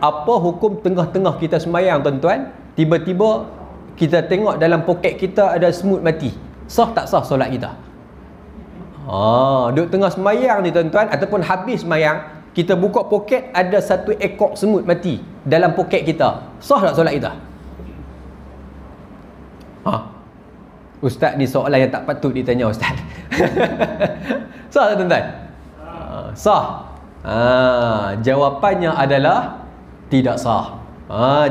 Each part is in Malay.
Apa hukum tengah-tengah kita sembahyang tuan-tuan, tiba-tiba kita tengok dalam poket kita ada semut mati, sah tak sah solat kita? Duduk tengah sembahyang ni tuan-tuan, ataupun habis sembahyang, kita buka poket ada satu ekor semut mati dalam poket kita, sah tak solat kita? Ustaz, ni soalan yang tak patut ditanya Ustaz. Sah tak tuan-tuan? Sah. Jawapannya adalah tidak sah.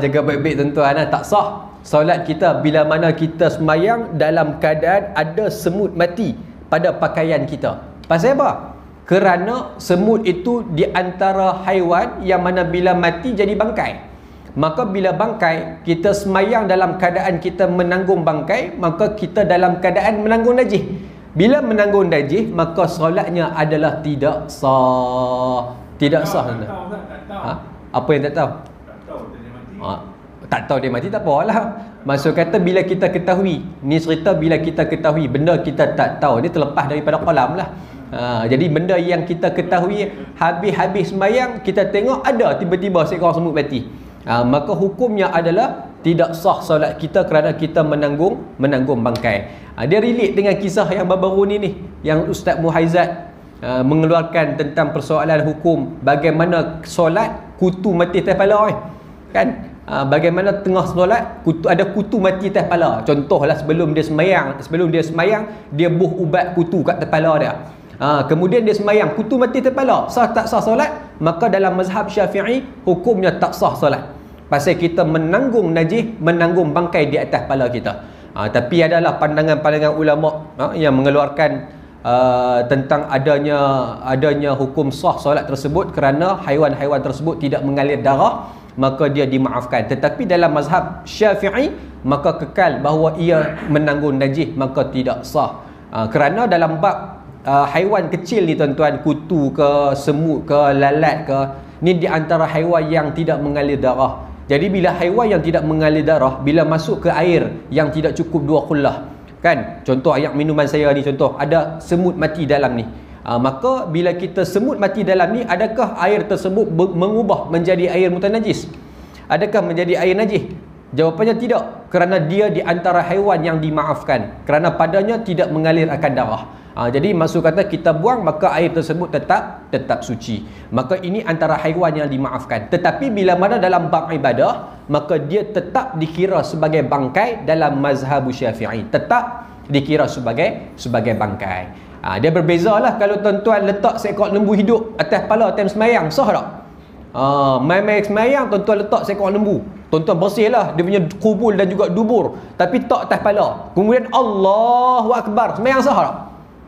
Jaga baik-baik tuan-tuan, tak sah solat kita bila mana kita sembahyang dalam keadaan ada semut mati pada pakaian kita. Pasal apa? Kerana semut itu di antara haiwan yang mana bila mati jadi bangkai. Maka bila bangkai, kita sembahyang dalam keadaan kita menanggung bangkai, maka kita dalam keadaan menanggung najis. Bila menanggung najis, maka solatnya adalah tidak sah. Tidak sah. Apa yang tak tahu? Tak tahu dia mati, tak apalah. Maksud kata bila kita ketahui, ni cerita bila kita ketahui benda kita tak tahu, ni terlepas daripada qalam lah. Jadi benda yang kita ketahui habis-habis sembahyang, kita tengok ada tiba-tiba seekor semut mati, maka hukumnya adalah tidak sah solat kita kerana kita menanggung bangkai. Dia relate dengan kisah yang baru-baru ni yang Ustaz Muhaizat mengeluarkan tentang persoalan hukum bagaimana solat kutu mati atas kepala kan. Bagaimana tengah solat ada kutu mati atas kepala. Contohlah sebelum dia sembahyang dia buh ubat kutu kat kepala dia. Kemudian dia sembahyang, kutu mati atas kepala, sah tak sah solat? Maka dalam mazhab Syafi'i hukumnya tak sah solat. Pasal kita menanggung najis, menanggung bangkai di atas kepala kita. Tapi adalah pandangan-pandangan ulama yang mengeluarkan tentang adanya hukum sah solat tersebut kerana haiwan-haiwan tersebut tidak mengalir darah, maka dia dimaafkan. Tetapi dalam mazhab Syafi'i maka kekal bahawa ia menanggung najis, maka tidak sah. Kerana dalam bab haiwan kecil ni tuan-tuan, kutu ke, semut ke, lalat ke, ni di antara haiwan yang tidak mengalir darah. Jadi bila haiwan yang tidak mengalir darah, bila masuk ke air yang tidak cukup 2 qullah, kan, contoh air minuman saya ni, contoh ada semut mati dalam ni, maka bila kita semut mati dalam ni, adakah air tersebut mengubah menjadi air mutanajis? Adakah menjadi air najis? Jawapannya tidak, kerana dia di antara haiwan yang dimaafkan, kerana padanya tidak mengalir akan darah. Jadi maksud kata kita buang, maka air tersebut tetap suci. Maka ini antara haiwan yang dimaafkan. Tetapi bila mana dalam bab ibadah, maka dia tetap dikira sebagai bangkai dalam mazhab Syafi'i. Tetap dikira sebagai bangkai. Dia berbezalah kalau tuan-tuan letak seekor lembu hidup atas kepala time sembahyang, sah tak? Main-main sembahyang tuan-tuan letak seekor lembu, tuan-tuan bersihlah dia punya kubul dan juga dubur, tapi tak atas kepala. Kemudian Allahu Akbar, sembahyang sah tak?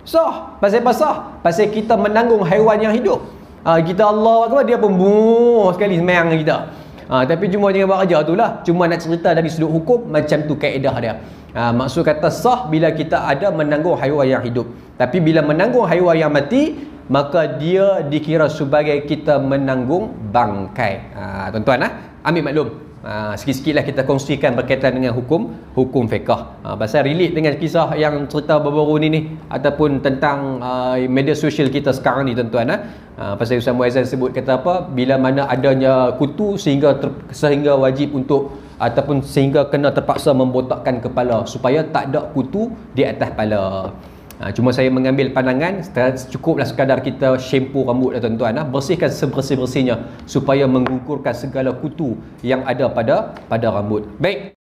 Sah. Pasal apa sah? Pasal kita menanggung haiwan yang hidup. Kita Allahu Akbar, dia pun buh sekali sembahyang dengan kita. Tapi cuma jangan buat kerja tu lah. Cuma nak cerita dari sudut hukum, macam tu kaedah dia. Maksud kata sah bila kita ada menanggung haiwan yang hidup. Tapi bila menanggung haiwan yang mati, maka dia dikira sebagai kita menanggung bangkai. Tuan-tuan, ambil maklum. Sikit-sikitlah kita kongsikan berkaitan dengan hukum fiqh. Pasal relate dengan kisah yang cerita baru-baru ni ataupun tentang media sosial kita sekarang ni tuan-tuan. Pasal Ustaz Muazzam sebut kata apa, bila mana adanya kutu sehingga wajib untuk ataupun sehingga kena terpaksa membotakkan kepala supaya tak ada kutu di atas kepala. Cuma saya mengambil pandangan cukuplah sekadar kita shampoo rambut tuan-tuan, bersihkan sebersih-bersihnya supaya menggugurkan segala kutu yang ada pada rambut. Baik.